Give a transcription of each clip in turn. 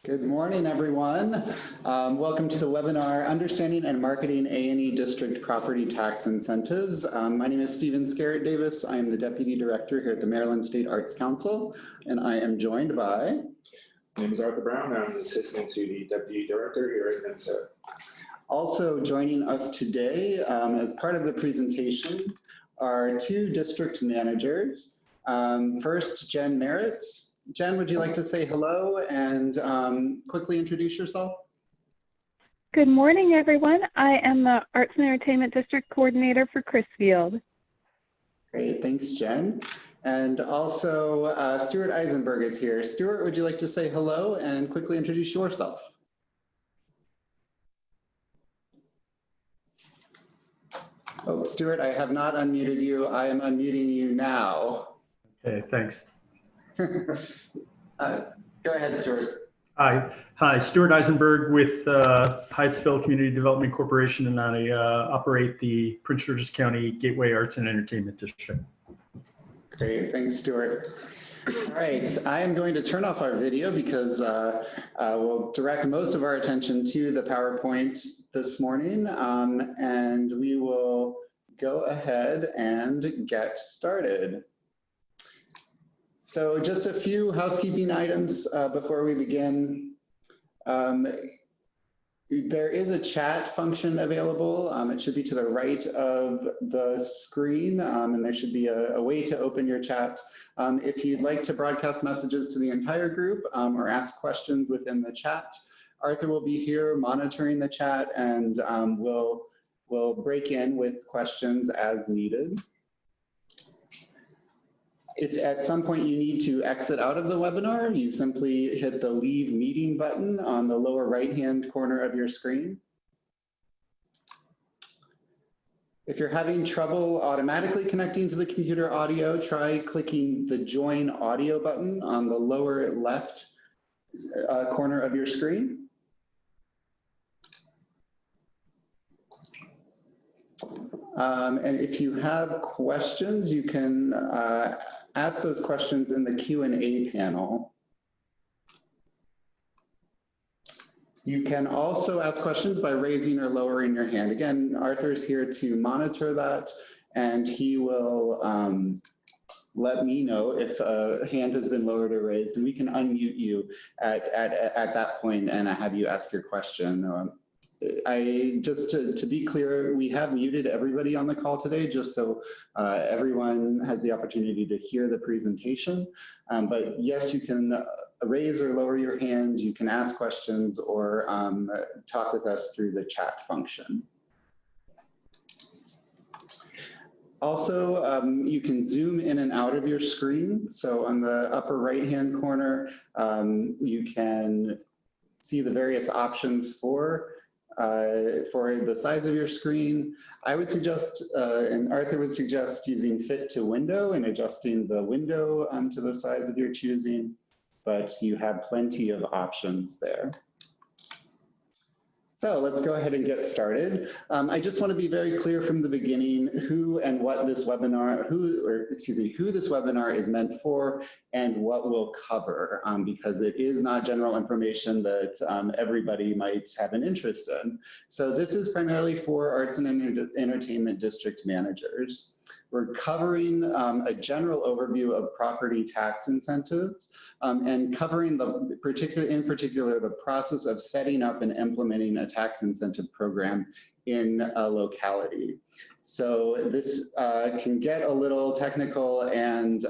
Good morning, everyone. Welcome to the webinar, Understanding and Marketing A&E District Property Tax Incentives. My name is Skerritt-Davis. I am the Deputy Director here at the Maryland State Arts Council, and I am joined by... My name is Arthur Brown, and I'm the Assistant to the Deputy Director here at MSAC. Also joining us today as part of the presentation are two district managers. First, Jen Merritt. Jen, would you like to say hello and quickly introduce yourself? Good morning, everyone. I am the Arts and Entertainment District Coordinator for Crisfield. Great, thanks, Jen. And also, Stuart Eisenberg is here. Stuart, would you like to say hello and quickly introduce yourself? Oh, Stuart, I have not unmuted you. I am unmuting you now. Okay, thanks. Go ahead, Stuart. Hi, Stuart Eisenberg with Hyattsville Community Development Corporation, and I operate the Prince George's County Gateway Arts and Entertainment District. Great, thanks, Stuart. All right, I am going to turn off our video because we'll direct most of our attention to the PowerPoint this morning, and we will go ahead and get started. So just a few housekeeping items before we begin. There is a chat function available. It should be to the right of the screen, and there should be a way to open your chat. If you'd like to broadcast messages to the entire group or ask questions within the chat, Arthur will be here monitoring the chat, and we'll break in with questions as needed. If at some point you need to exit out of the webinar, you simply hit the Leave Meeting button on the lower right-hand corner of your screen. If you're having trouble automatically connecting to the computer audio, try clicking the Join Audio button on the lower left corner of your screen. And if you have questions, you can ask those questions in the Q&A panel. You can also ask questions by raising or lowering your hand. Again, Arthur's here to monitor that, and he will let me know if a hand has been lowered or raised, and we can unmute you at that point and have you ask your question. Just to be clear, we have muted everybody on the call today, just so everyone has the opportunity to hear the presentation. But yes, you can raise or lower your hand, you can ask questions, or talk with us through the chat function. Also, you can zoom in and out of your screen. So on the upper right-hand corner, you can see the various options for the size of your screen. I would suggest, and Arthur would suggest, using Fit to Window and adjusting the window to the size of your choosing, but you have plenty of options there. So let's go ahead and get started. I just want to be very clear from the beginning who and what this webinar, who this webinar is meant for and what we'll cover, because it is not general information that everybody might have an interest in. So this is primarily for arts and entertainment district managers. We're covering a general overview of property tax incentives and covering in particular the process of setting up and implementing a tax incentive program in a locality. So this can get a little technical and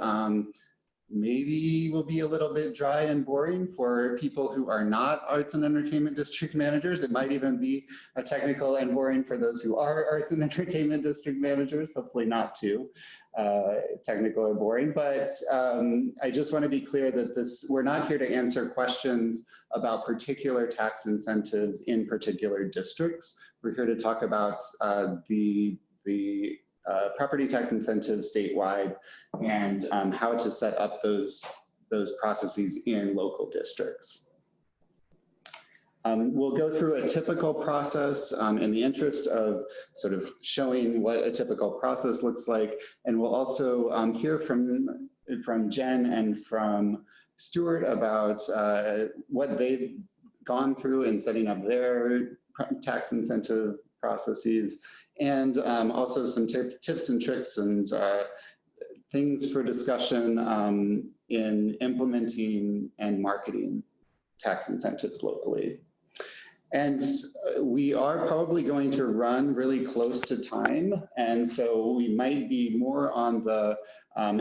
maybe will be a little bit dry and boring for people who are not arts and entertainment district managers. It might even be technical and boring for those who are arts and entertainment district managers, hopefully not too technical or boring. But I just want to be clear that we're not here to answer questions about particular tax incentives in particular districts. We're here to talk about the property tax incentives statewide and how to set up those processes in local districts. We'll go through a typical process in the interest of sort of showing what a typical process looks like, and we'll also hear from Jen and from Stuart about what they've gone through in setting up their tax incentive processes, and also some tips and tricks and things for discussion in implementing and marketing tax incentives locally. And we are probably going to run really close to time. And so we might be more on the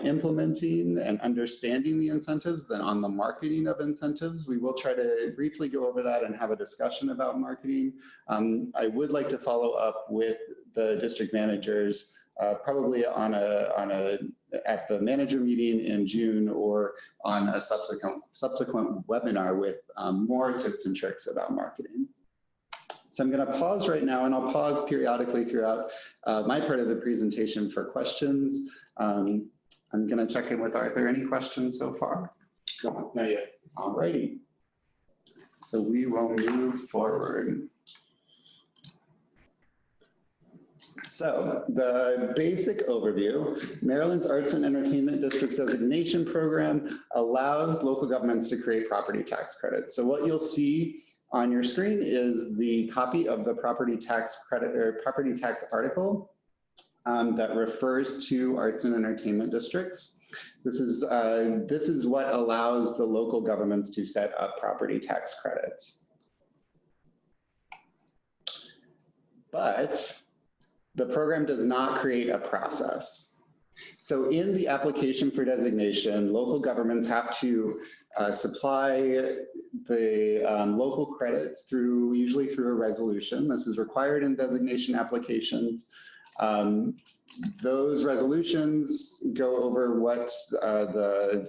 implementing and understanding the incentives than on the marketing of incentives. We will try to briefly go over that and have a discussion about marketing. I would like to follow up with the district managers probably at the manager meeting in June or on a subsequent webinar with more tips and tricks about marketing. So I'm going to pause right now, and I'll pause periodically throughout my part of the presentation for questions. I'm going to check in with Arthur. Any questions so far? No, not yet. All righty. So we will move forward. So the basic overview, Maryland's Arts and Entertainment Districts Designation Program allows local governments to create property tax credits. So what you'll see on your screen is the copy of the property tax credit or property tax article that refers to arts and entertainment districts. This is what allows the local governments to set up property tax credits. But the program does not create a process. So in the application for designation, local governments have to supply the local credits usually through a resolution. This is required in designation applications. Those resolutions go over what the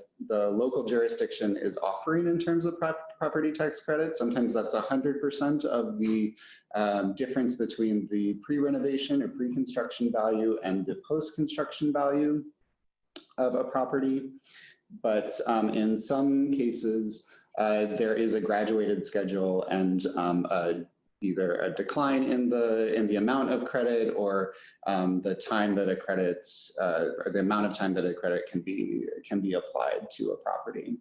local jurisdiction is offering in terms of property tax credits. Sometimes that's 100% of the difference between the pre-renovation or pre-construction value and the post-construction value of a property. But in some cases, there is a graduated schedule and either a decline in the amount of credit or the time that a credit or the amount of time that a credit can be applied to a property.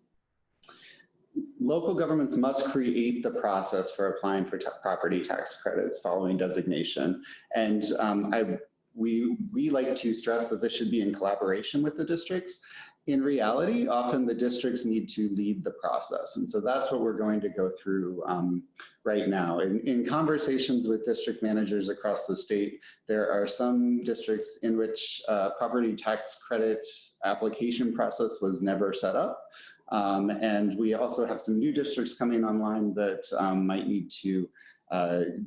Local governments must create the process for applying for property tax credits following designation, and we like to stress that this should be in collaboration with the districts. In reality, often the districts need to lead the process. And so that's what we're going to go through right now. In conversations with district managers across the state, there are some districts in which property tax credit application process was never set up. And we also have some new districts coming online that might need to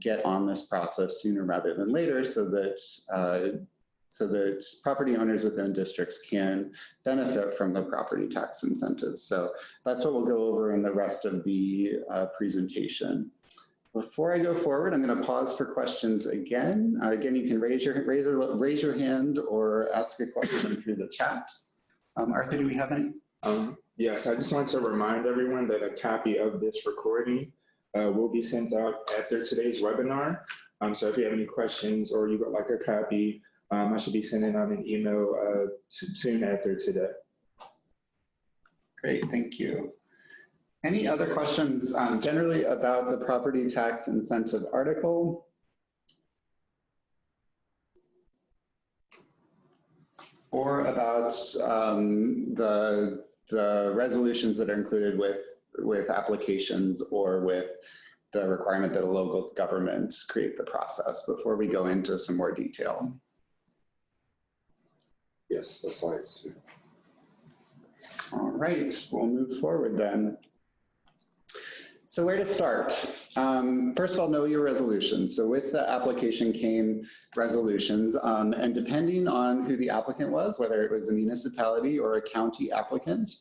get on this process sooner rather than later so that property owners within districts can benefit from the property tax incentives. So that's what we'll go over in the rest of the presentation. Before I go forward, I'm going to pause for questions again. Again, you can raise your hand or ask a question through the chat. Arthur, do we have any? Yes, I just want to remind everyone that a copy of this recording will be sent out after today's webinar. So if you have any questions or you would like a copy, I should be sending out an email soon after today. Great, thank you. Any other questions generally about the property tax incentive article? Or about the resolutions that are included with applications or with the requirement that a local government create the process before we go into some more detail? Yes, that's why it's. All right, we'll move forward then. So where to start? First of all, know your resolutions. So with the application came resolutions, and depending on who the applicant was, whether it was a municipality or a county applicant,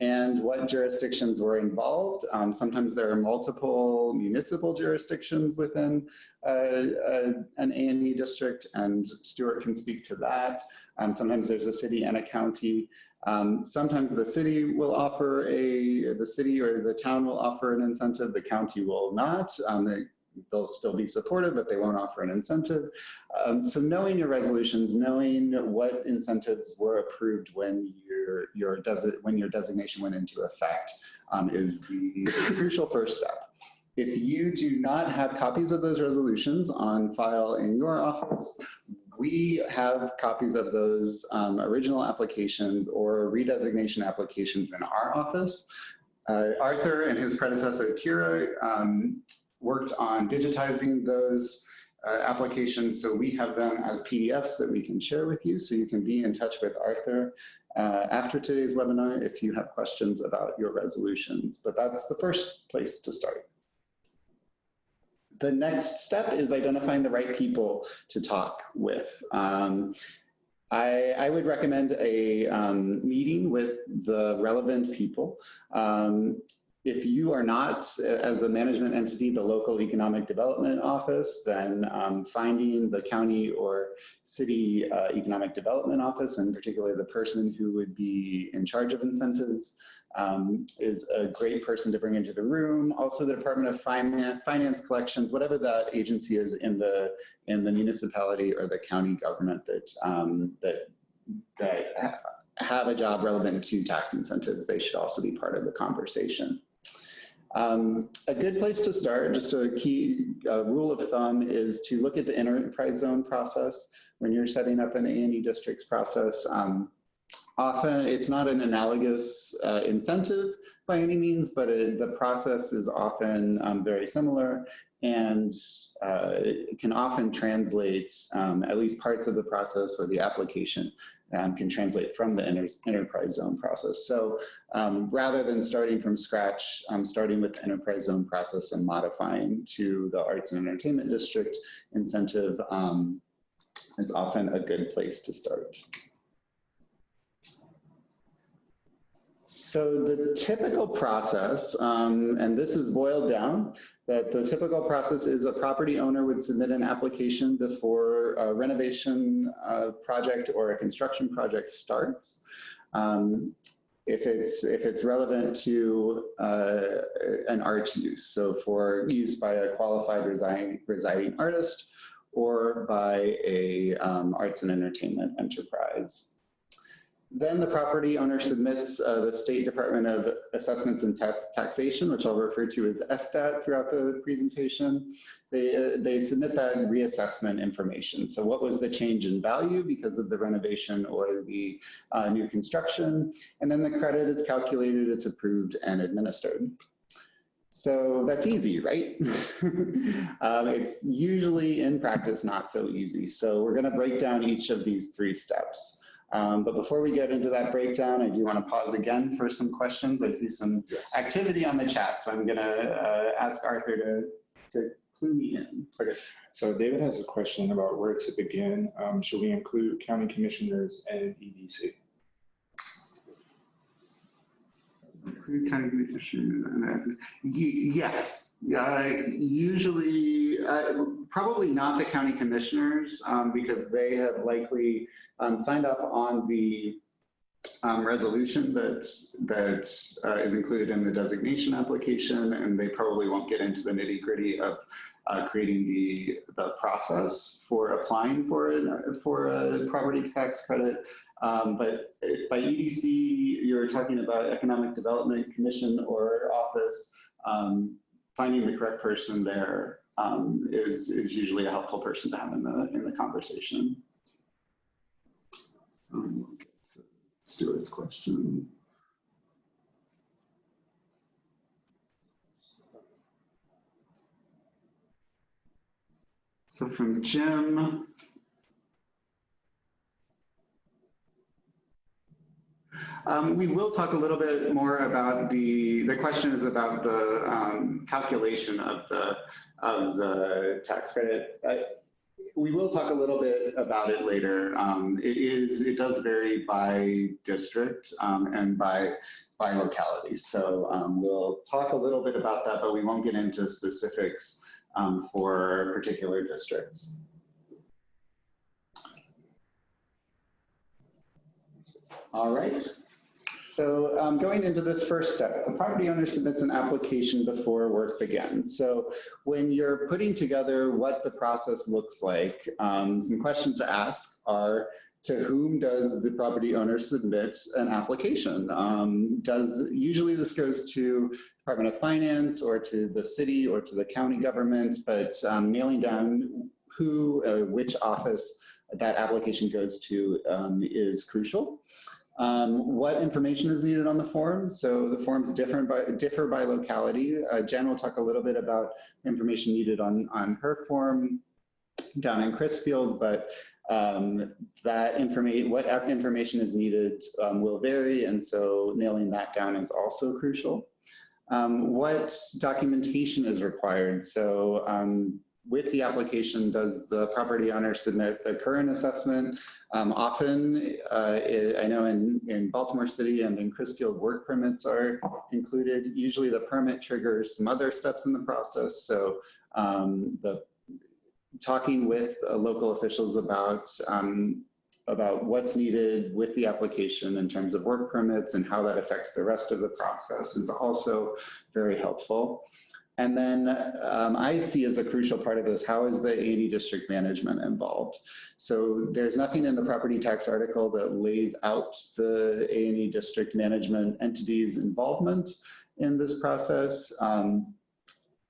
and what jurisdictions were involved. Sometimes there are multiple municipal jurisdictions within an A&E district, and Stuart can speak to that. Sometimes there's a city and a county. Sometimes the city will offer the city or the town will offer an incentive, the county will not. they'll still be supportive, but they won't offer an incentive. So knowing your resolutions, knowing what incentives were approved when your designation went into effect is the crucial first step. If you do not have copies of those resolutions on file in your office, we have copies of those original applications or redesignation applications in our office. Arthur and his predecessor, Tira, worked on digitizing those applications, so we have them as PDFs that we can share with you, so you can be in touch with Arthur after today's webinar if you have questions about your resolutions. But that's the first place to start. The next step is identifying the right people to talk with. I would recommend a meeting with the relevant people. If you are not, as a management entity, the local economic development office, then finding the county or city economic development office, and particularly the person who would be in charge of incentives, is a great person to bring into the room. Also, the Department of Finance Collections, whatever that agency is in the municipality or the county government that have a job relevant to tax incentives, they should also be part of the conversation. A good place to start, just a key rule of thumb, is to look at the enterprise zone process when you're setting up an A&E Districts process. Often it's not an analogous incentive by any means, but the process is often very similar, and it can often translate, at least parts of the process or the application can translate from the enterprise zone process. So rather than starting from scratch, starting with the enterprise zone process and modifying to the arts and entertainment district incentive is often a good place to start. So the typical process, and this is boiled down, that the typical process is a property owner would submit an application before a renovation project or a construction project starts. If it's relevant to an art use, so for use by a qualified residing artist or by a arts and entertainment enterprise. Then the property owner submits the State Department of Assessments and Taxation, which I'll refer to as SDAT throughout the presentation. They submit that reassessment information. So what was the change in value because of the renovation or the new construction? And then the credit is calculated, it's approved and administered. So that's easy, right? It's usually in practice not so easy. So we're gonna break down each of these three steps. But before we get into that breakdown, I do want to pause again for some questions. I see some activity on the chat, so I'm going to ask Arthur to clue me in. Okay, so David has a question about where to begin. Should we include county commissioners and EDC? Include county commissioners. Yes. Usually, probably not the county commissioners because they have likely signed up on the resolution that is included in the designation application, and they probably won't get into the nitty-gritty of creating the process for applying for a property tax credit. But if by EDC you're talking about Economic Development Commission or office, finding the correct person there is usually a helpful person to have in the conversation. Stuart's question. So from Jim. We will talk a little bit more about the question is about the calculation of the tax credit. We will talk a little bit about it later. It does vary by district and by locality. So we'll talk a little bit about that, but we won't get into specifics for particular districts. All right. So going into this first step, the property owner submits an application before work begins. So when you're putting together what the process looks like, some questions to ask are, to whom does the property owner submit an application? Usually this goes to Department of Finance or to the city or to the county government, but nailing down which office that application goes to is crucial. What information is needed on the form? So the forms differ by locality. Jen will talk a little bit about information needed on her form down in Crisfield, but what information is needed will vary, and so nailing that down is also crucial. What documentation is required? So with the application, does the property owner submit the current assessment? Often, I know in Baltimore City and in Crisfield, work permits are included. Usually the permit triggers some other steps in the process. So talking with local officials about what's needed with the application in terms of work permits and how that affects the rest of the process is also very helpful. And then I see as a crucial part of this, how is the A&E district management involved? So there's nothing in the property tax article that lays out the A&E district management entity's involvement in this process.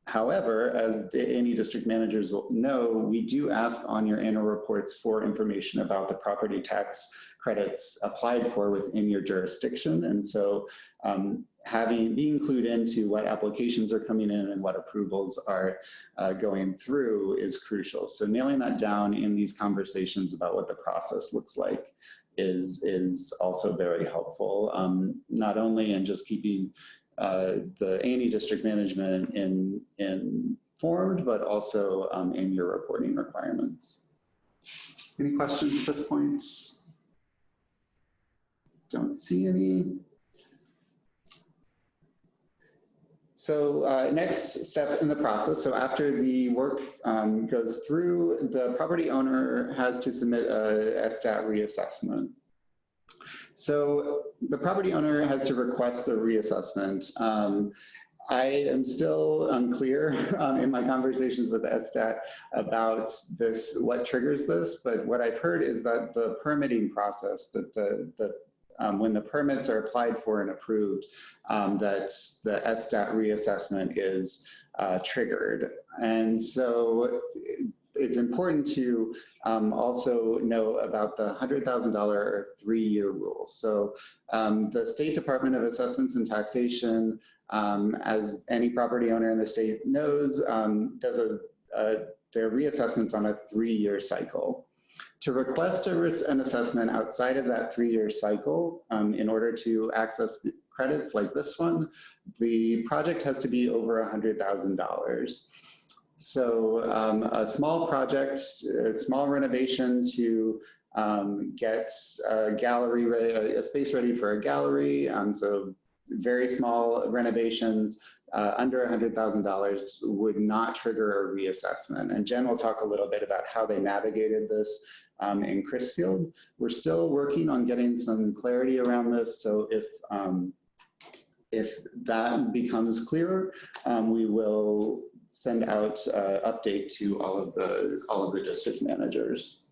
However, as the A&E district managers will know, we do ask on your annual reports for information about the property tax credits applied for within your jurisdiction. And so being clued into what applications are coming in and what approvals are going through is crucial. So nailing that down in these conversations about what the process looks like is also very helpful, not only in just keeping the A&E district management informed, but also in your reporting requirements. Any questions at this point? Don't see any. So next step in the process, so after the work goes through, the property owner has to submit a SDAT reassessment. So the property owner has to request the reassessment. I am still unclear in my conversations with the SDAT about this, what triggers this, but what I've heard is that the permitting process, that when the permits are applied for and approved, that the SDAT reassessment is triggered. And so it's important to also know about the $100,000 3-year rule. So the State Department of Assessments and Taxation, as any property owner in the state knows, does their reassessments on a 3-year cycle. To request an assessment outside of that 3-year cycle, in order to access the credits like this one, the project has to be over $100,000. So a small project, a small renovation to get a gallery ready, a space ready for a gallery. So very small renovations under $100,000 would not trigger a reassessment. And Jen will talk a little bit about how they navigated this in Crisfield. We're still working on getting some clarity around this. So if that becomes clearer, we will send out update to all of the district managers.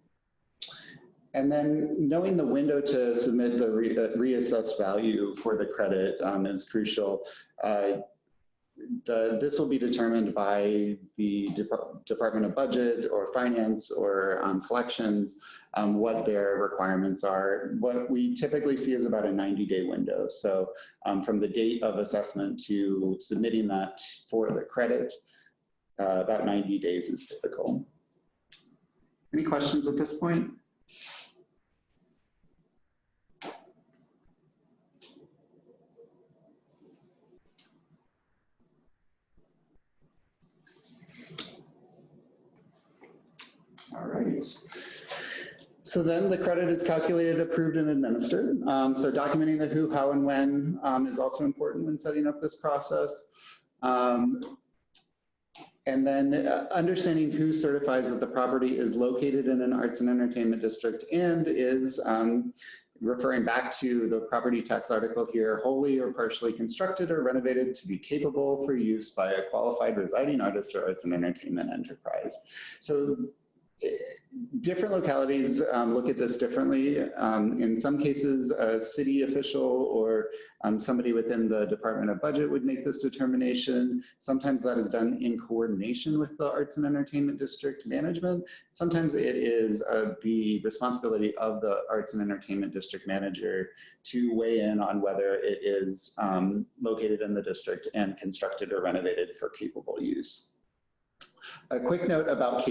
And then knowing the window to submit the reassessed value for the credit is crucial. This will be determined by the Department of Budget or Finance or Collections, what their requirements are. What we typically see is about a 90-day window. So from the date of assessment to submitting that for the credit, about 90 days is typical. Any questions at this point? All right. So then the credit is calculated, approved, and administered. So documenting the who, how, and when is also important when setting up this process. And then understanding who certifies that the property is located in an arts and entertainment district and is referring back to the property tax article here, wholly or partially constructed or renovated to be capable for use by a qualified residing artist or arts and entertainment enterprise. So different localities look at this differently. In some cases, a city official or somebody within the Department of Budget would make this determination. Sometimes that is done in coordination with the Arts and Entertainment District Management. Sometimes it is the responsibility of the Arts and Entertainment District Manager to weigh in on whether it is located in the district and constructed or renovated for capable use. A quick note about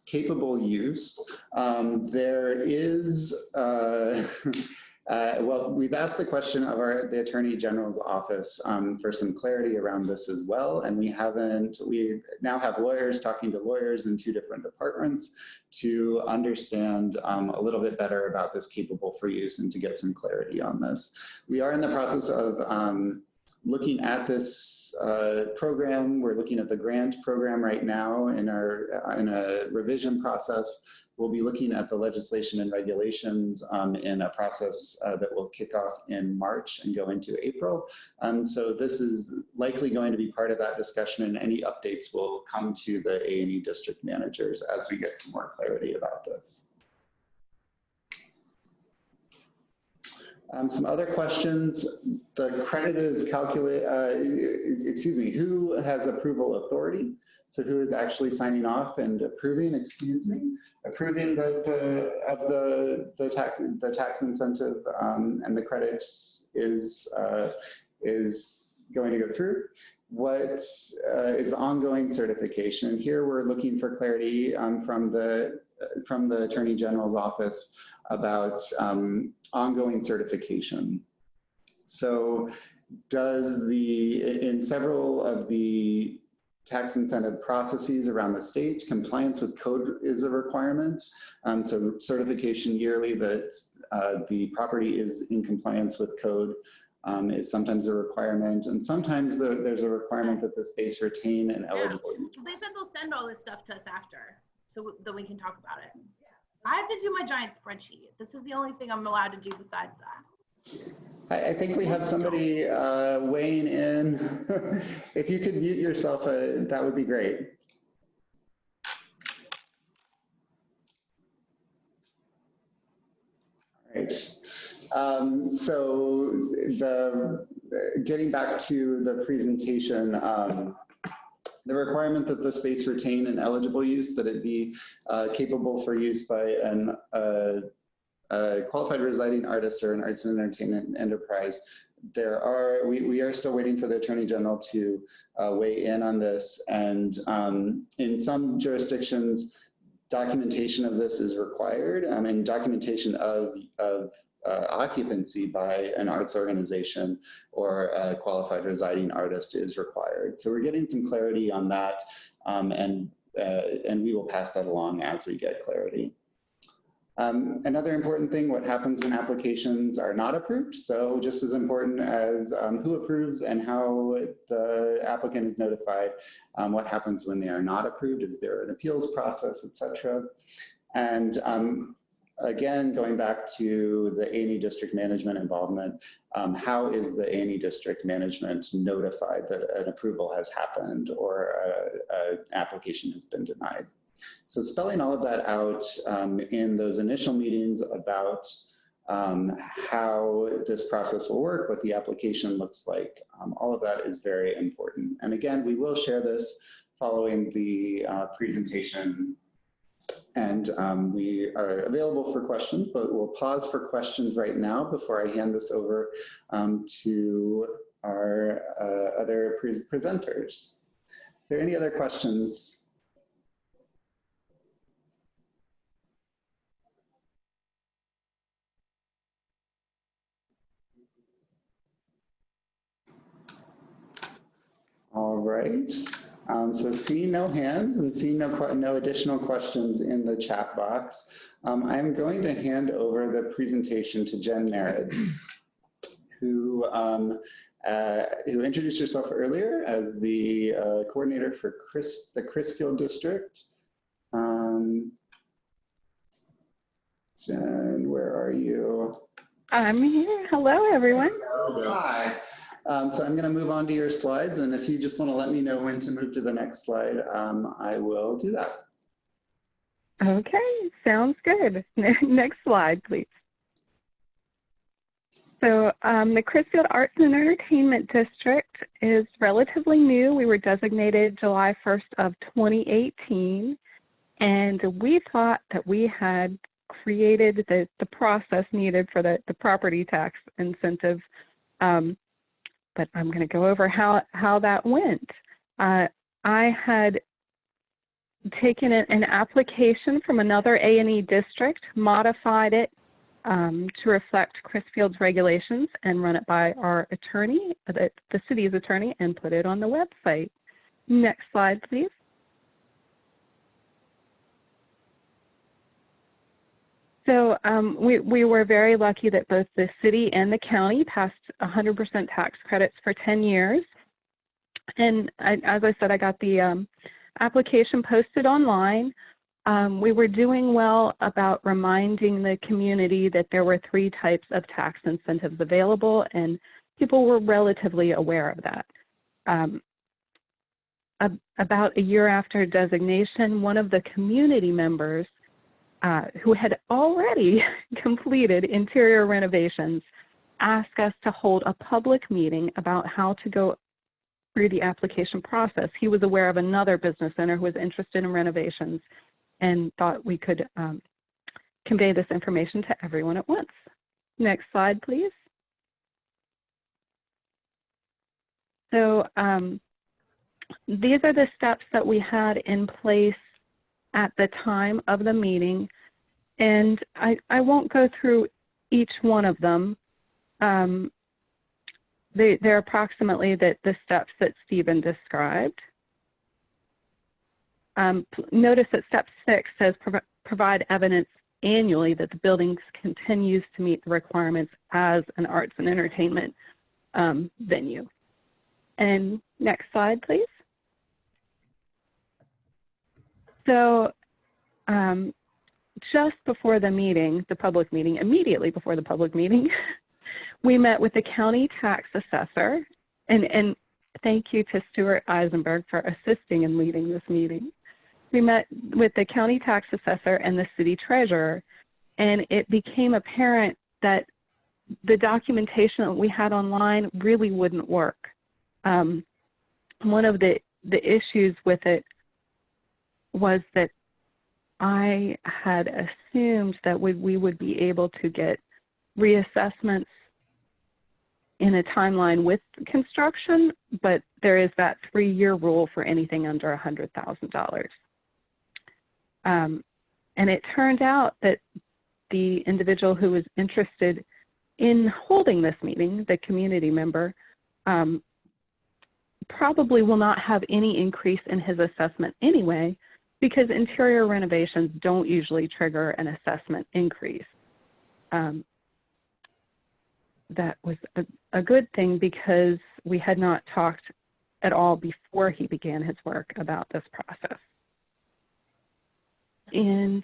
capable use. There is, well, we've asked the question of the Attorney General's office for some clarity around this as well. And we now have lawyers talking to lawyers in 2 different departments to understand a little bit better about this capable for use and to get some clarity on this. We are in the process of looking at this program. We're looking at the grant program right now in a revision process. We'll be looking at the legislation and regulations in a process that will kick off in March and go into April. So this is likely going to be part of that discussion, and any updates will come to the A&E District Managers as we get some more clarity about this. Some other questions. The credit is who has approval authority? So who is actually signing off and approving, approving the tax incentive and the credits is going to go through. What is the ongoing certification? Here we're looking for clarity from the Attorney General's office about ongoing certification. So in several of the tax incentive processes around the state, compliance with code is a requirement. So certification yearly that the property is in compliance with code is sometimes a requirement, and sometimes there's a requirement that the space retain an eligible use. They said they'll send all this stuff to us after, so that we can talk about it. I have to do my giant spreadsheet. This is the only thing I'm allowed to do besides that. I think we have somebody weighing in. If you could mute yourself, that would be great. All right. So getting back to the presentation, the requirement that the space retain an eligible use, that it be capable for use by a qualified residing artist or an arts and entertainment enterprise. We are still waiting for the Attorney General to weigh in on this. And in some jurisdictions, documentation of this is required. And documentation of occupancy by an arts organization or a qualified residing artist is required. So we're getting some clarity on that, and we will pass that along as we get clarity. Another important thing, what happens when applications are not approved. So just as important as who approves and how the applicant is notified, what happens when they are not approved? Is there an appeals process, etc.? And again, going back to the A&E District Management involvement, how is the A&E District Management notified that an approval has happened or an application has been denied? So spelling all of that out in those initial meetings about how this process will work, what the application looks like, all of that is very important. And again, we will share this following the presentation. And we are available for questions, but we'll pause for questions right now before I hand this over to our other presenters. Are there any other questions? All right. So seeing no hands and seeing no additional questions in the chat box, I'm going to hand over the presentation to Jen Merritt, who introduced herself earlier as the coordinator for the Crisfield district. Jen, where are you? I'm here. Hello, everyone. Hi. So I'm going to move on to your slides, and if you just want to let me know when to move to the next slide, I will do that. Okay, sounds good. Next slide, please. So the Crisfield Arts and Entertainment District is relatively new. We were designated July 1st of 2018, and we thought that we had created the process needed for the property tax incentive, but I'm going to go over how that went. I had taken an application from another A&E district, modified it to reflect Crisfield's regulations, and run it by our attorney, the city's attorney, and put it on the website. Next slide, please. So we were very lucky that both the city and the county passed 100% tax credits for 10 years. And as I said, I got the application posted online. We were doing well about reminding the community that there were 3 types of tax incentives available, and people were relatively aware of that. About a year after designation, one of the community members who had already completed interior renovations asked us to hold a public meeting about how to go through the application process. He was aware of another business owner who was interested in renovations and thought we could convey this information to everyone at once. Next slide, please. So these are the steps that we had in place at the time of the meeting, and I won't go through each one of them. They're approximately the steps that Stephen described. Notice that step 6 says provide evidence annually that the building continues to meet the requirements as an arts and entertainment venue. And next slide, please. So just before the meeting, the public meeting, immediately before the public meeting, we met with the county tax assessor, and thank you to Stuart Eisenberg for assisting in leading this meeting. We met with the county tax assessor and the city treasurer, and it became apparent that the documentation that we had online really wouldn't work. One of the issues with it was that I had assumed that we would be able to get reassessments in a timeline with construction, but there is that 3-year rule for anything under $100,000. And it turned out that the individual who was interested in holding this meeting, the community member, probably will not have any increase in his assessment anyway, because interior renovations don't usually trigger an assessment increase. That was a good thing, because we had not talked at all before he began his work about this process. And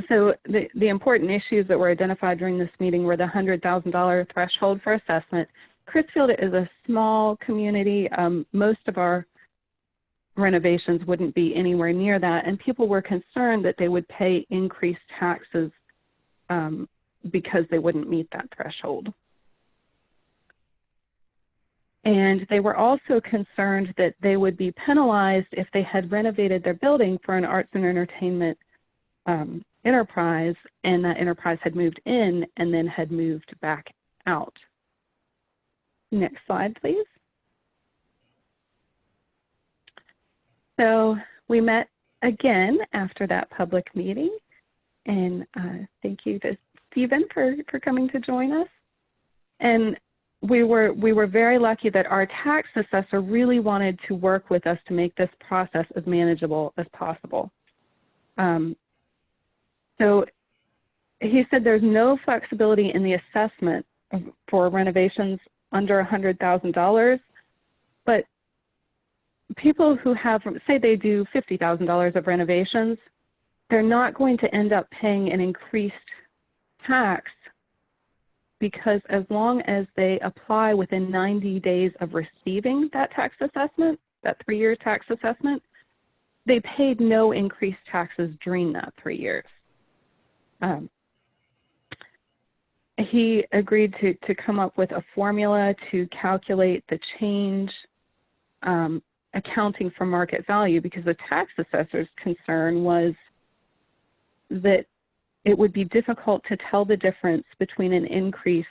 so the important issues that were identified during this meeting were the $100,000 threshold for assessment. Crisfield is a small community. Most of our renovations wouldn't be anywhere near that, and people were concerned that they would pay increased taxes because they wouldn't meet that threshold. And they were also concerned that they would be penalized if they had renovated their building for an arts and entertainment enterprise, and that enterprise had moved in and then had moved back out. Next slide, please. So we met again after that public meeting, and thank you to Stephen for coming to join us. And we were very lucky that our tax assessor really wanted to work with us to make this process as manageable as possible. So he said there's no flexibility in the assessment for renovations under $100,000, but people who have, say they do $50,000 of renovations, they're not going to end up paying an increased tax because as long as they apply within 90 days of receiving that tax assessment, that 3-year tax assessment, they paid no increased taxes during that 3 years. He agreed to come up with a formula to calculate the change accounting for market value, because the tax assessor's concern was that it would be difficult to tell the difference between an increase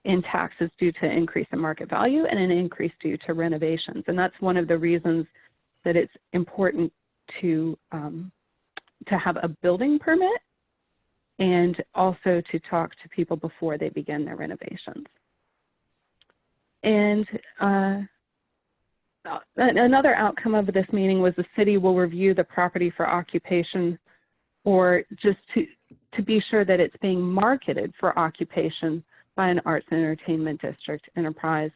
in taxes due to increase in market value and an increase due to renovations. And that's one of the reasons that it's important to have a building permit and also to talk to people before they begin their renovations. And another outcome of this meeting was the city will review the property for occupation, or just to be sure that it's being marketed for occupation by an arts and entertainment district enterprise,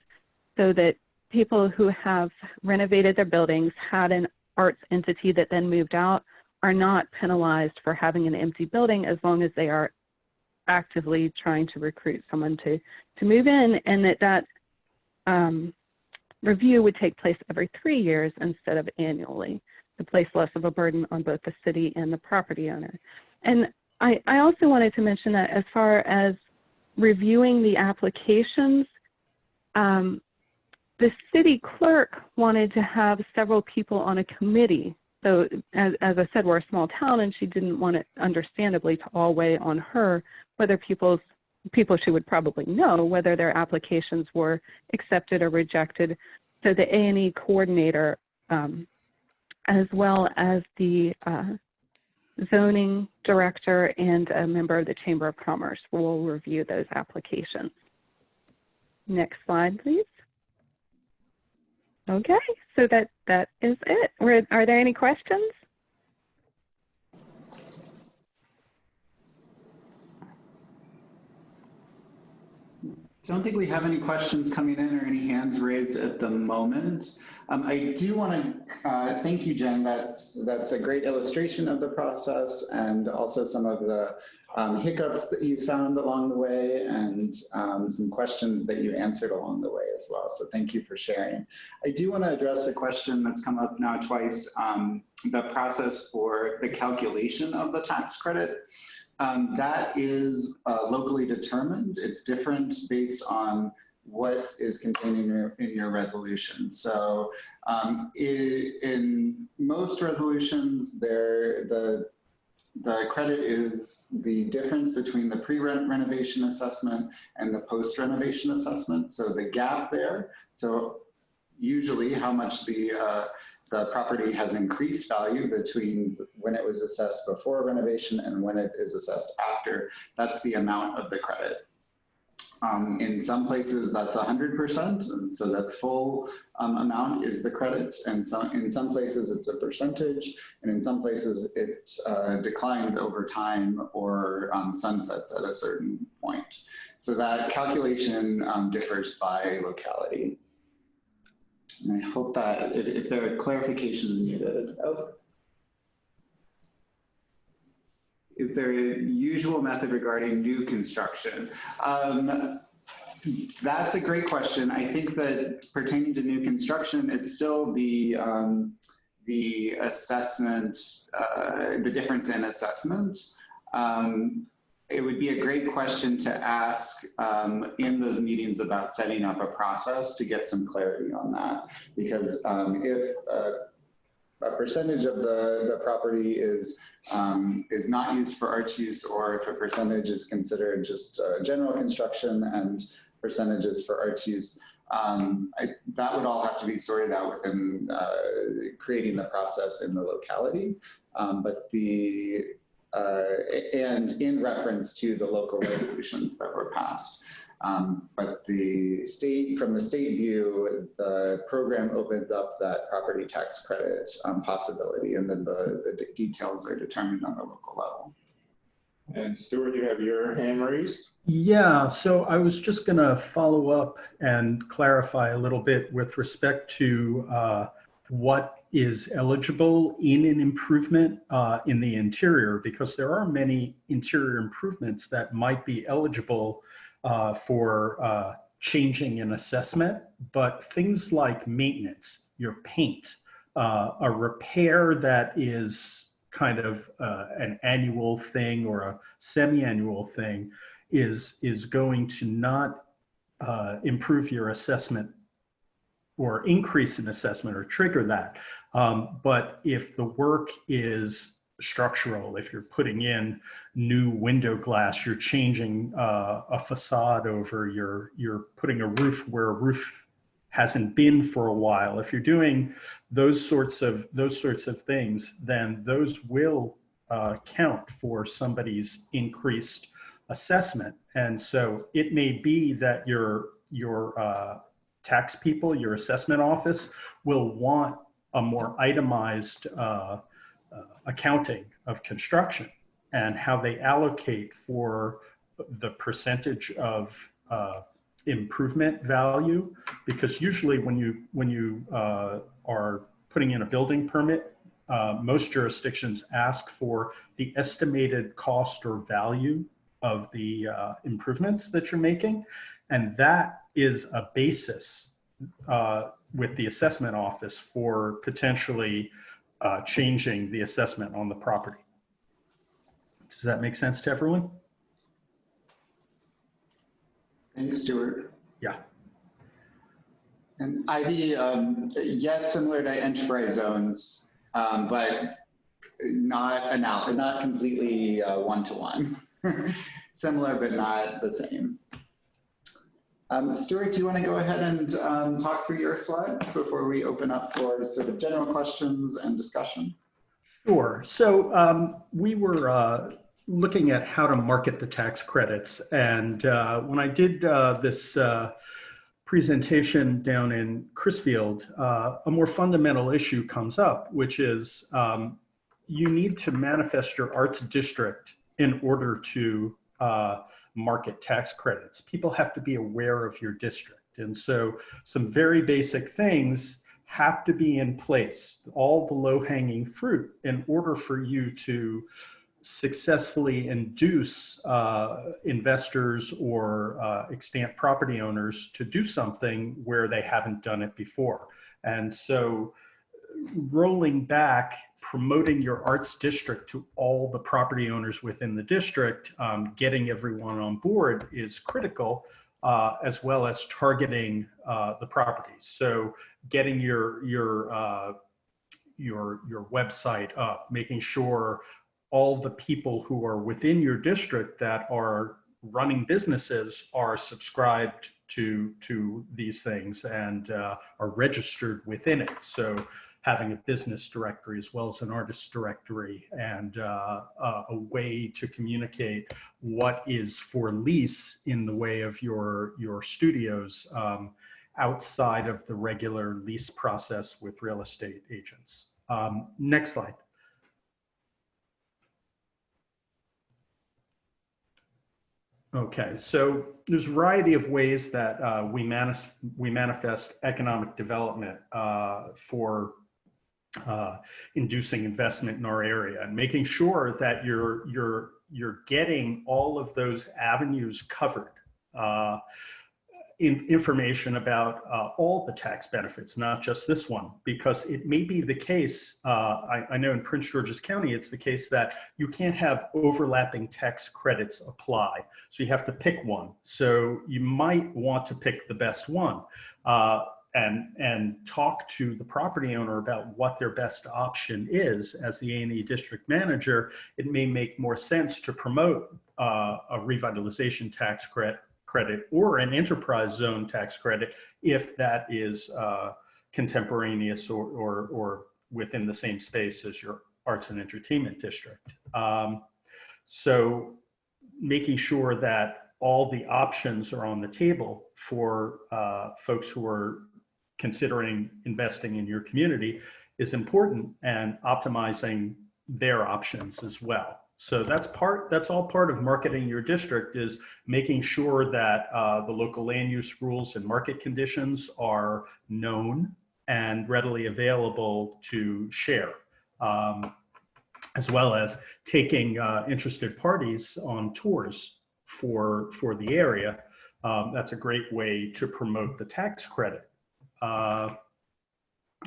so that people who have renovated their buildings, had an arts entity that then moved out, are not penalized for having an empty building as long as they are actively trying to recruit someone to move in, and that review would take place every 3 years instead of annually, to place less of a burden on both the city and the property owner. And I also wanted to mention that as far as reviewing the applications, the city clerk wanted to have several people on a committee. So as I said, we're a small town, and she didn't want it, understandably, to all weigh on her whether people she would probably know whether their applications were accepted or rejected. So the A&E coordinator, as well as the zoning director and a member of the Chamber of Commerce, will review those applications. Next slide, please. Okay, so that is it. Are there any questions? Don't think we have any questions coming in or any hands raised at the moment. I do want to thank you, Jen. That's a great illustration of the process, and also some of the hiccups that you found along the way, and some questions that you answered along the way as well. So thank you for sharing. I do want to address a question that's come up now twice, the process for the calculation of the tax credit. That is locally determined. It's different based on what is contained in your resolution. So in most resolutions, the credit is the difference between the pre-renovation assessment and the post-renovation assessment. So the gap there. So usually how much the property has increased value between when it was assessed before renovation and when it is assessed after. That's the amount of the credit. In some places that's 100%, and so that full amount is the credit, and in some places it's a percentage, and in some places it declines over time or sunsets at a certain point. So that calculation differs by locality. And I hope that if there are clarifications needed. Oh. Is there a usual method regarding new construction? That's a great question. I think that pertaining to new construction, it's still the assessment, the difference in assessment. It would be a great question to ask in those meetings about setting up a process to get some clarity on that. Because if a percentage of the property is not used for arts use, or if a percentage is considered just general construction and percentages for arts use, that would all have to be sorted out within creating the process in the locality. And in reference to the local resolutions that were passed. But from the state view, the program opens up that property tax credit possibility, and then the details are determined on the local level. And Stuart, you have your hand raised? Yeah, so I was just going to follow up and clarify a little bit with respect to what is eligible in an improvement in the interior, because there are many interior improvements that might be eligible for changing an assessment, but things like maintenance, your paint, a repair that is kind of an annual thing or a semi-annual thing is going to not improve your assessment or increase an assessment or trigger that. But if the work is structural, if you're putting in new window glass, you're changing a facade over, you're putting a roof where a roof hasn't been for a while, if you're doing those sorts of things, then those will count for somebody's increased assessment. And so it may be that your tax people, your assessment office, will want a more itemized accounting of construction and how they allocate for the percentage of improvement value. Because usually when you are putting in a building permit, most jurisdictions ask for the estimated cost or value of the improvements that you're making. And that is a basis with the assessment office for potentially changing the assessment on the property. Does that make sense to everyone? Thanks, Stuart. Yeah. And Ivy, yes, similar to enterprise zones, but not completely one-to-one. Similar, but not the same. Stuart, do you want to go ahead and talk through your slides before we open up for sort of general questions and discussion? Sure. So we were looking at how to market the tax credits. And when I did this presentation down in Crisfield, a more fundamental issue comes up, which is you need to manifest your arts district in order to market tax credits. People have to be aware of your district. And so some very basic things have to be in place, all the low-hanging fruit, in order for you to successfully induce investors or extant property owners to do something where they haven't done it before. And so rolling back, promoting your arts district to all the property owners within the district, getting everyone on board is critical, as well as targeting the properties. So getting your website up, making sure all the people who are within your district that are running businesses are subscribed to these things and are registered within it. So having a business directory as well as an artist directory, and a way to communicate what is for lease in the way of your studios outside of the regular lease process with real estate agents. Next slide. Okay, so there's a variety of ways that we manifest economic development for inducing investment in our area, and making sure that you're getting all of those avenues covered. Information about all the tax benefits, not just this one, because it may be the case, I know in Prince George's County, it's the case that you can't have overlapping tax credits apply. So you have to pick one. So you might want to pick the best one and talk to the property owner about what their best option is. As the A&E District Manager, it may make more sense to promote a revitalization tax credit or an enterprise zone tax credit if that is contemporaneous or within the same space as your arts and entertainment district. So making sure that all the options are on the table for folks who are considering investing in your community is important, and optimizing their options as well. So that's all part of marketing your district, is making sure that the local land use rules and market conditions are known and readily available to share, as well as taking interested parties on tours for the area. That's a great way to promote the tax credit.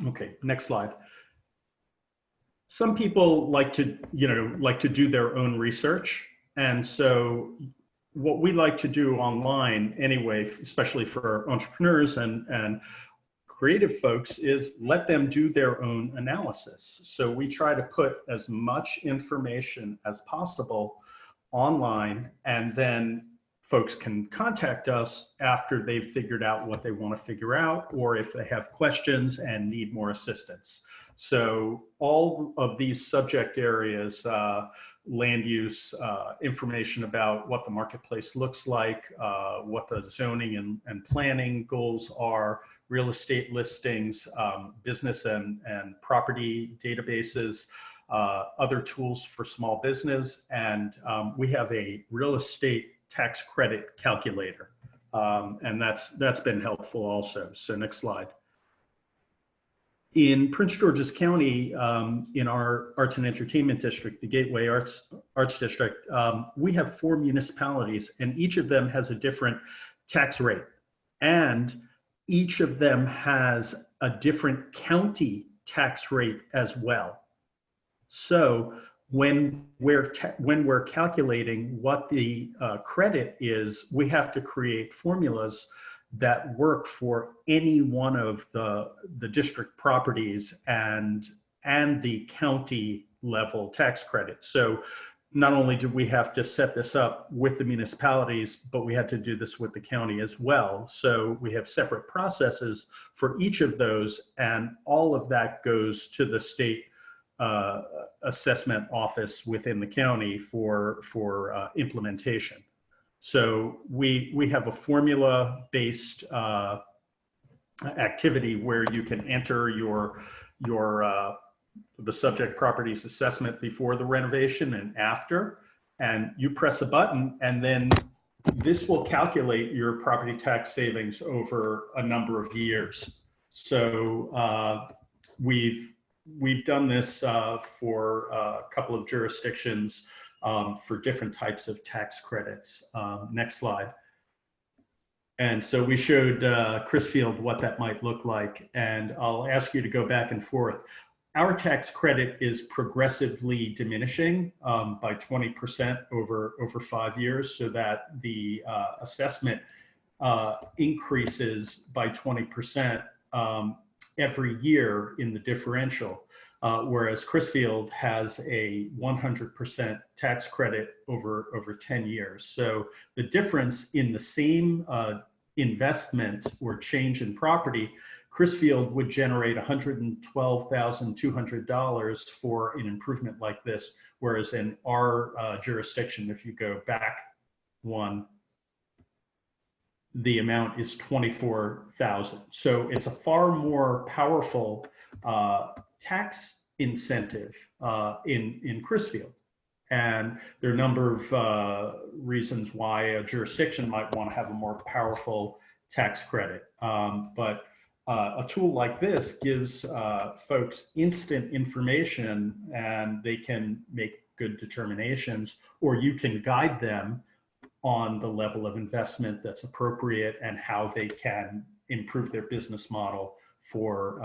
Okay, next slide. Some people like to do their own research, and so what we like to do online anyway, especially for entrepreneurs and creative folks, is let them do their own analysis. So we try to put as much information as possible online, and then folks can contact us after they've figured out what they want to figure out, or if they have questions and need more assistance. So all of these subject areas, land use, information about what the marketplace looks like, what the zoning and planning goals are, real estate listings, business and property databases, other tools for small business, and we have a real estate tax credit calculator, and that's been helpful also. So next slide. In Prince George's County, in our Arts and Entertainment District, the Gateway Arts District, we have 4 municipalities, and each of them has a different tax rate, and each of them has a different county tax rate as well. So when we're calculating what the credit is, we have to create formulas that work for any one of the district properties and the county level tax credit. So not only do we have to set this up with the municipalities, but we had to do this with the county as well. So we have separate processes for each of those, and all of that goes to the state assessment office within the county for implementation. So we have a formula-based activity where you can enter the subject properties assessment before the renovation and after, and you press a button, and then this will calculate your property tax savings over a number of years. So we've done this for a couple of jurisdictions for different types of tax credits. Next slide. And so we showed Crisfield what that might look like, and I'll ask you to go back and forth. Our tax credit is progressively diminishing by 20% over 5 years, so that the assessment increases by 20% every year in the differential. Whereas Crisfield has a 100% tax credit over 10 years. So the difference in the same investment or change in property, Crisfield would generate $112,200 for an improvement like this, whereas in our jurisdiction, if you go back one, the amount is $24,000. So it's a far more powerful tax incentive in Crisfield. And there are a number of reasons why a jurisdiction might want to have a more powerful tax credit. But a tool like this gives folks instant information, and they can make good determinations, or you can guide them on the level of investment that's appropriate and how they can improve their business model for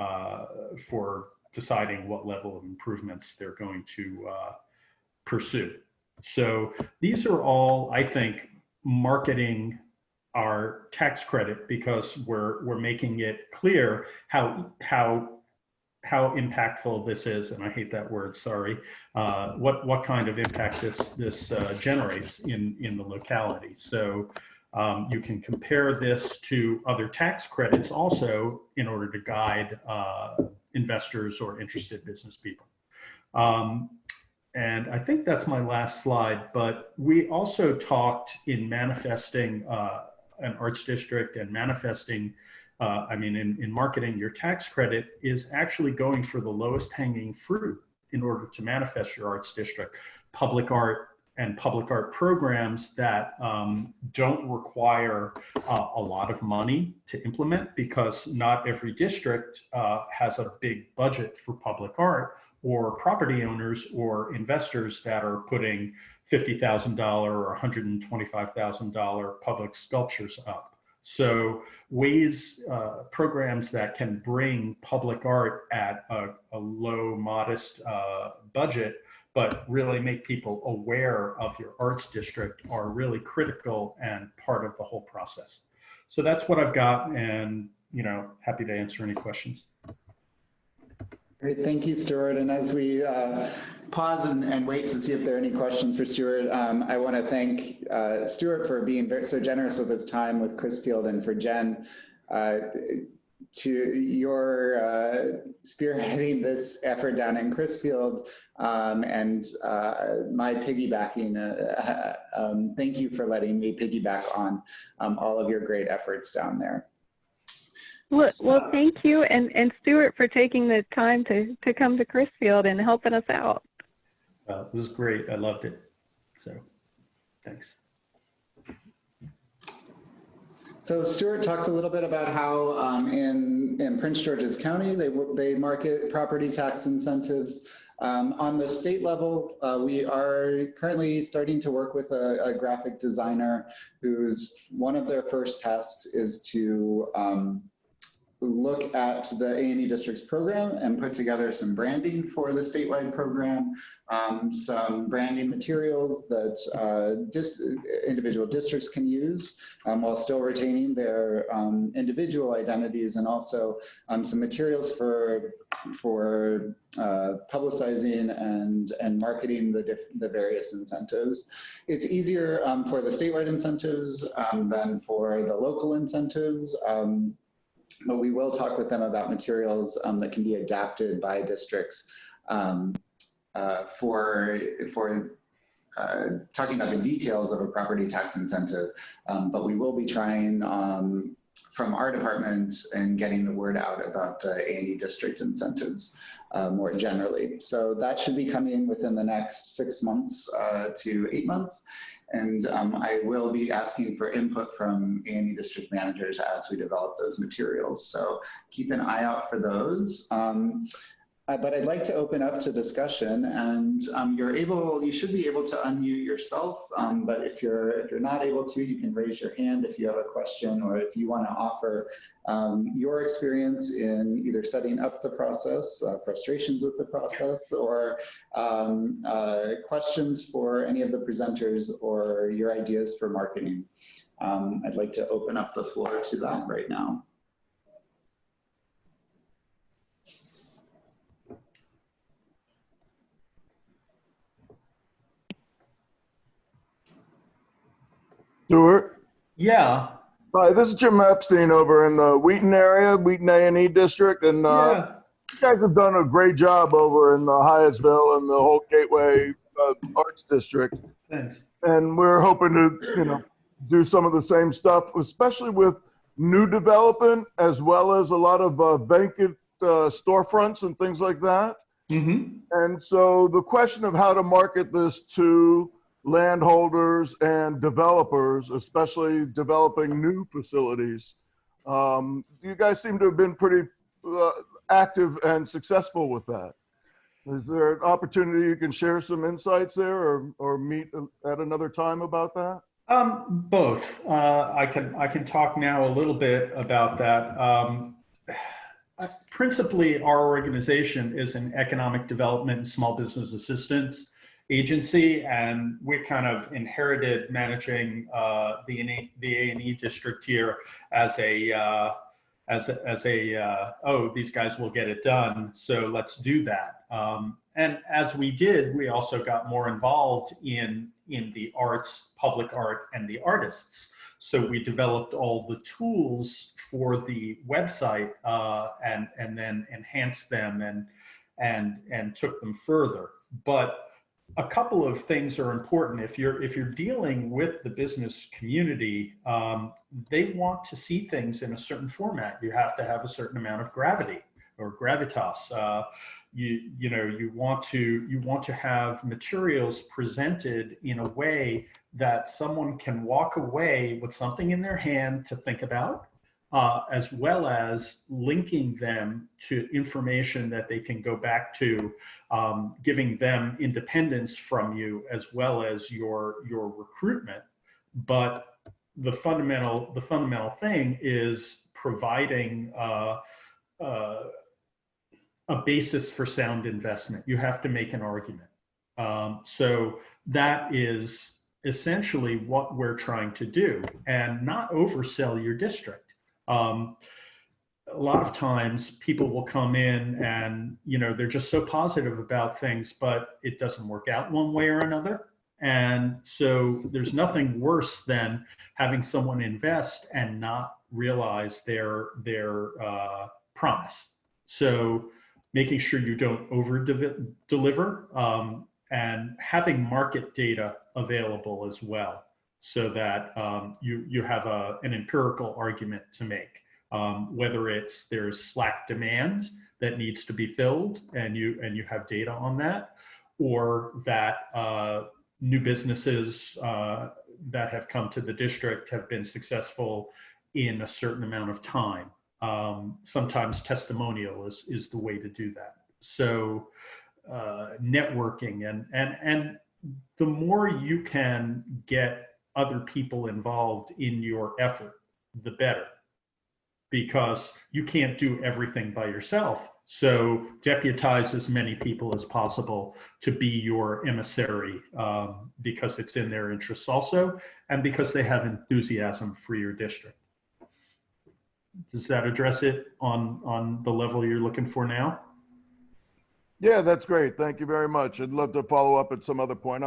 deciding what level of improvements they're going to pursue. So these are all, I think, marketing our tax credit, because we're making it clear how impactful this is, and I hate that word, sorry, what kind of impact this generates in the locality. So you can compare this to other tax credits also in order to guide investors or interested business people. And I think that's my last slide, but we also talked in manifesting an arts district and manifesting, in marketing your tax credit, is actually going for the lowest hanging fruit in order to manifest your arts district. Public art, and public art programs that don't require a lot of money to implement, because not every district has a big budget for public art, or property owners or investors that are putting $50,000 or $125,000 public sculptures up. So programs that can bring public art at a low, modest budget, but really make people aware of your arts district, are really critical and part of the whole process. So that's what I've got, and happy to answer any questions. Great, thank you, Stuart. And as we pause and wait to see if there are any questions for Stuart, I want to thank Stuart for being so generous with his time with Crisfield, and for Jen, to your spearheading this effort down in Crisfield, and my piggybacking. Thank you for letting me piggyback on all of your great efforts down there. Well, thank you, and Stuart, for taking the time to come to Crisfield and helping us out. It was great. I loved it. So, thanks. So Stuart talked a little bit about how in Prince George's County they market property tax incentives. On the state level, we are currently starting to work with a graphic designer whose one of their first tasks is to look at the A&E Districts program and put together some branding for the statewide program, some branding materials that individual districts can use while still retaining their individual identities, and also some materials for publicizing and marketing the various incentives. It's easier for the statewide incentives than for the local incentives. But we will talk with them about materials that can be adapted by districts for talking about the details of a property tax incentive. But we will be trying from our department and getting the word out about the A&E district incentives more generally. So that should be coming within the next 6 months to 8 months. And I will be asking for input from A&E District Managers as we develop those materials. So keep an eye out for those. But I'd like to open up to discussion, and you should be able to unmute yourself. But if you're not able to, you can raise your hand if you have a question, or if you want to offer your experience in either setting up the process, frustrations with the process, or questions for any of the presenters, or your ideas for marketing. I'd like to open up the floor to that right now. Stuart? Yeah. Hi, this is Jim Epstein over in the Wheaton area, Wheaton A&E District, and Yeah. you guys have done a great job over in Hyattsville and the whole Gateway Arts District. Thanks. And we're hoping to, do some of the same stuff, especially with new development, as well as a lot of vacant storefronts and things like that. Mm-hmm. And so the question of how to market this to landholders and developers, especially developing new facilities. You guys seem to have been pretty active and successful with that. Is there an opportunity you can share some insights there, or meet at another time about that? Both. I can talk now a little bit about that. Principally, our organization is an economic development and small business assistance agency, and we kind of inherited managing the A&E district here as oh, these guys will get it done, so let's do that. And as we did, we also got more involved in the arts, public art, and the artists. So we developed all the tools for the website and then enhanced them and took them further. But a couple of things are important. If you're dealing with the business community, they want to see things in a certain format. You have to have a certain amount of gravity or gravitas. you want to have materials presented in a way that someone can walk away with something in their hand to think about, as well as linking them to information that they can go back to, giving them independence from you as well as your recruitment. But the fundamental thing is providing a basis for sound investment. You have to make an argument. So that is essentially what we're trying to do, and not oversell your district. A lot of times people will come in and, they're just so positive about things, but it doesn't work out one way or another. And so there's nothing worse than having someone invest and not realize their promise. So making sure you don't over deliver, and having market data available as well, so that you have an empirical argument to make, whether there's slack demand that needs to be filled and you have data on that, or that new businesses that have come to the district have been successful in a certain amount of time. Sometimes testimonial is the way to do that. So networking and the more you can get other people involved in your effort, the better, because you can't do everything by yourself. So deputize as many people as possible to be your emissary, because it's in their interests also, and because they have enthusiasm for your district. Does that address it on the level you're looking for now? Yeah, that's great. Thank you very much. I'd love to follow up at some other point.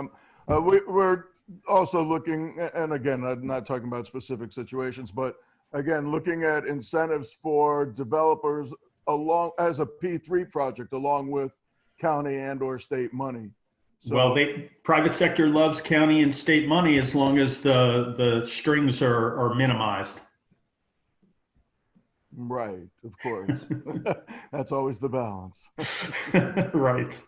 We're also looking, and again, I'm not talking about specific situations, but again, looking at incentives for developers along as a P3 project, along with county and or state money. So, well, private sector loves county and state money as long as the strings are minimized. Right, of course. That's always the balance. Right.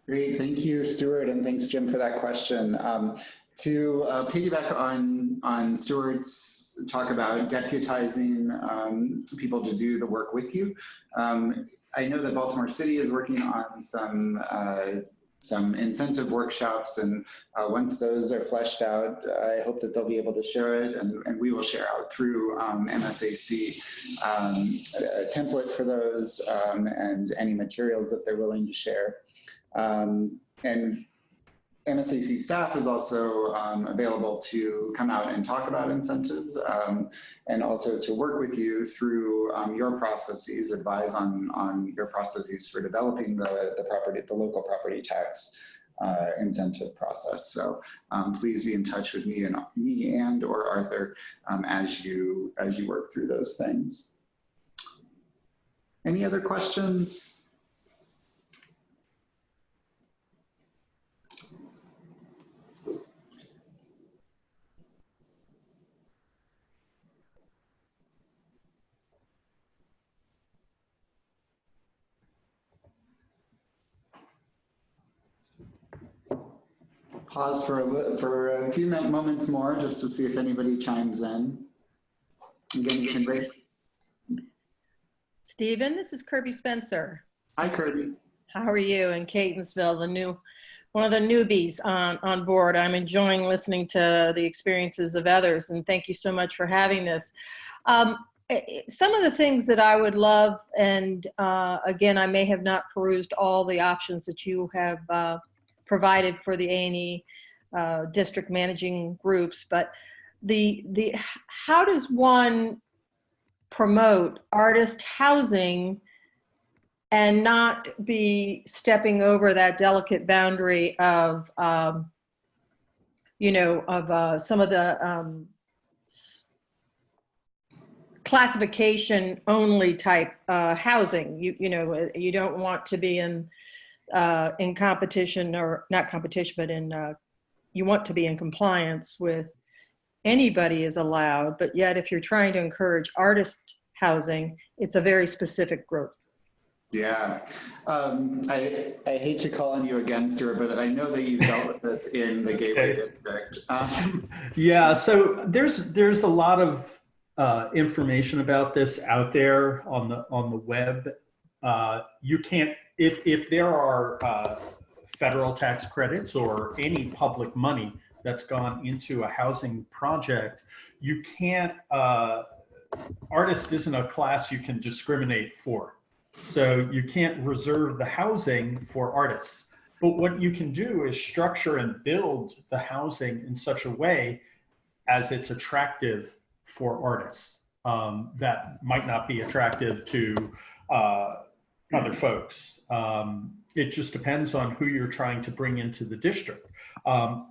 Great, thank you, Stuart, and thanks, Jim, for that question. To piggyback on Stuart's talk about deputizing people to do the work with you, I know that Baltimore City is working on some incentive workshops, and once those are fleshed out, I hope that they'll be able to share it, and we will share out through MSAC a template for those and any materials that they're willing to share. And MSAC staff is also available to come out and talk about incentives, and also to work with you through your processes, advise on your processes for developing the local property tax incentive process. So please be in touch with me and or Arthur as you work through those things. Any other questions? Pause for a few moments more just to see if anybody chimes in. Again, you can break. Stephen, this is Kirby Spencer. Hi, Kirby. How are you in Catonsville, one of the newbies on board? I'm enjoying listening to the experiences of others, and thank you so much for having this. Some of the things that I would love, and again, I may have not perused all the options that you have provided for the A&E district managing groups, but how does one promote artist housing and not be stepping over that delicate boundary of some of the classification only type housing? You don't want to be in competition, or not competition, but you want to be in compliance with anybody is allowed, but yet if you're trying to encourage artist housing, it's a very specific group. Yeah, I hate to call on you again, Stuart, but I know that you've dealt with this in the Gateway District. Yeah, so there's a lot of information about this out there on the web. You can't, if there are federal tax credits or any public money that's gone into a housing project, you can't. Artist isn't a class you can discriminate for. So you can't reserve the housing for artists. But what you can do is structure and build the housing in such a way as it's attractive for artists that might not be attractive to other folks. It just depends on who you're trying to bring into the district.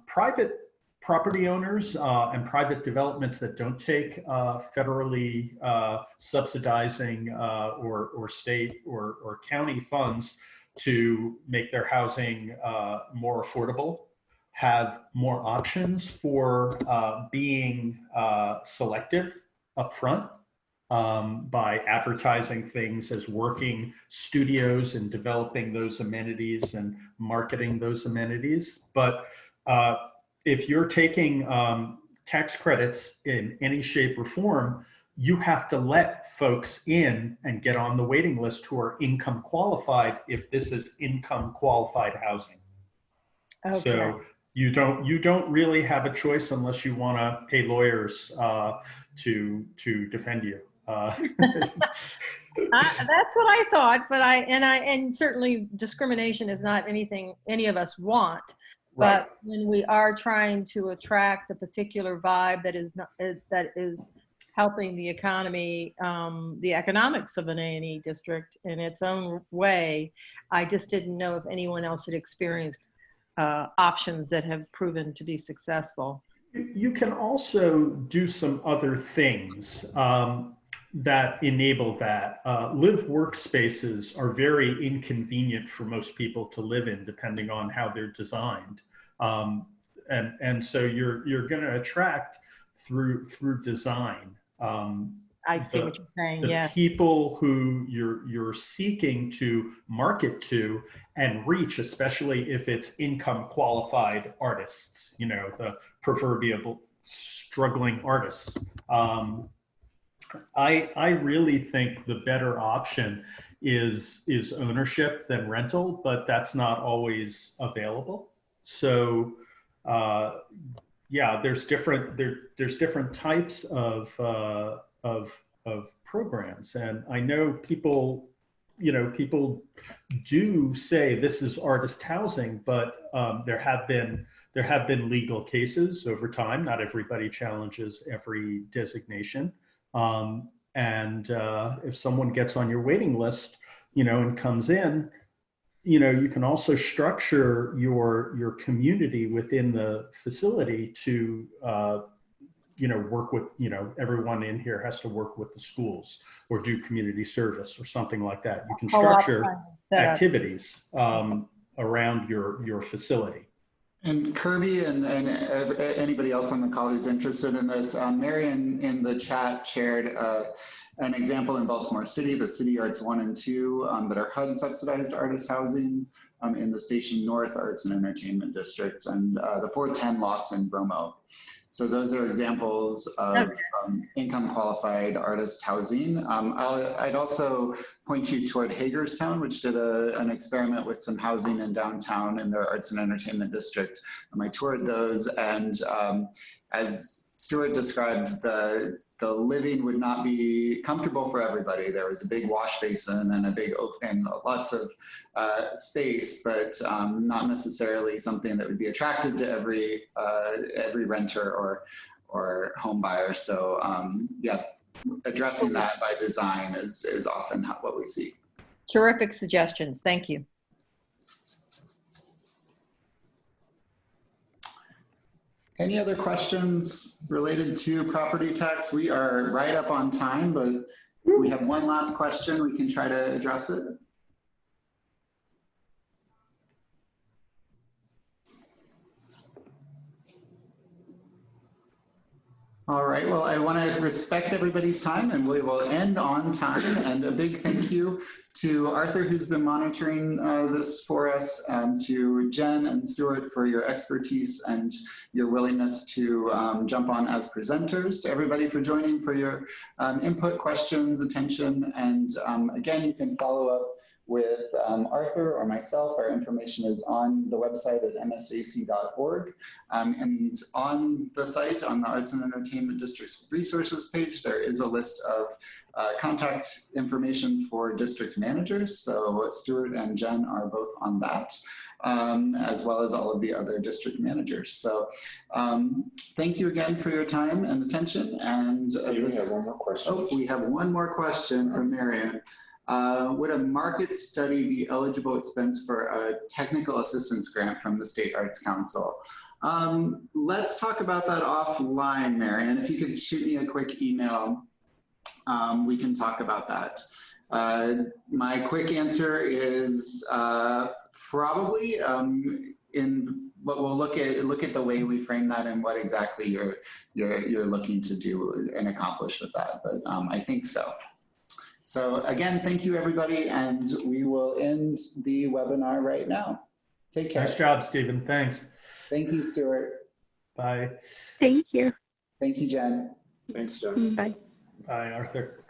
Private property owners and private developments that don't take federally subsidizing or state or county funds to make their housing more affordable have more options for being selective upfront by advertising things as working studios and developing those amenities and marketing those amenities. But if you're taking tax credits in any shape or form, you have to let folks in and get on the waiting list who are income qualified if this is income qualified housing. Okay. So you don't really have a choice unless you want to pay lawyers to defend you. That's what I thought, but and certainly discrimination is not anything any of us want. But right. When we are trying to attract a particular vibe that is helping the economy, the economics of an A&E district in its own way, I just didn't know if anyone else had experienced options that have proven to be successful. You can also do some other things that enable that. Live workspaces are very inconvenient for most people to live in, depending on how they're designed. And so you're going to attract through design. I see what you're saying. The yes. people who you're seeking to market to and reach, especially if it's income qualified artists, you know, the proverbial struggling artists. I really think the better option is ownership than rental, but that's not always available. So yeah, there's different types of programs, and I know people do say this is artist housing, but there have been legal cases over time. Not everybody challenges every designation. And if someone gets on your waiting list, and comes in, you can also structure your community within the facility to, work with, everyone in here has to work with the schools or do community service or something like that. You can structure activities around your facility. And Kirby and anybody else on the call who's interested in this, Marion in the chat shared an example in Baltimore City, the City Arts 1 and 2 that are HUD subsidized artist housing in the Station North Arts and Entertainment Districts, and the 410 Lofts in Bromo. So those are examples of income qualified artist housing. I'd also point you toward Hagerstown, which did an experiment with some housing in downtown in their Arts and Entertainment District. I toured those, and as Stuart described, the living would not be comfortable for everybody. There was a big wash basin and lots of space, but not necessarily something that would be attractive to every renter or home buyer. So yeah, addressing that by design is often what we see. Terrific suggestions. Thank you. Any other questions related to property tax? We are right up on time, but we have one last question. We can try to address it. All right, well, I want to respect everybody's time and we will end on time. And a big thank you to Arthur, who's been monitoring this for us, to Jen and Stuart for your expertise and your willingness to jump on as presenters, to everybody for joining, for your input, questions, attention. And again, you can follow up with Arthur or myself. Our information is on the website at msac.org. And on the site, on the Arts and Entertainment Districts resources page, there is a list of contact information for district managers. So Stuart and Jen are both on that, as well as all of the other district managers. So thank you again for your time and attention. And we have one more question. Oh, we have one more question from Marion. Would a market study be eligible expense for a technical assistance grant from the State Arts Council? Let's talk about that offline, Marion. If you could shoot me a quick email, we can talk about that. My quick answer is probably but we'll look at the way we frame that and what exactly you're looking to do and accomplish with that. But I think so. So again, thank you everybody, and we will end the webinar right now. Take care. Nice job, Stephen. Thanks. Thank you, Stuart. Bye. Thank you. Thank you, Jen. Thanks, Jen. Bye. Bye, Arthur.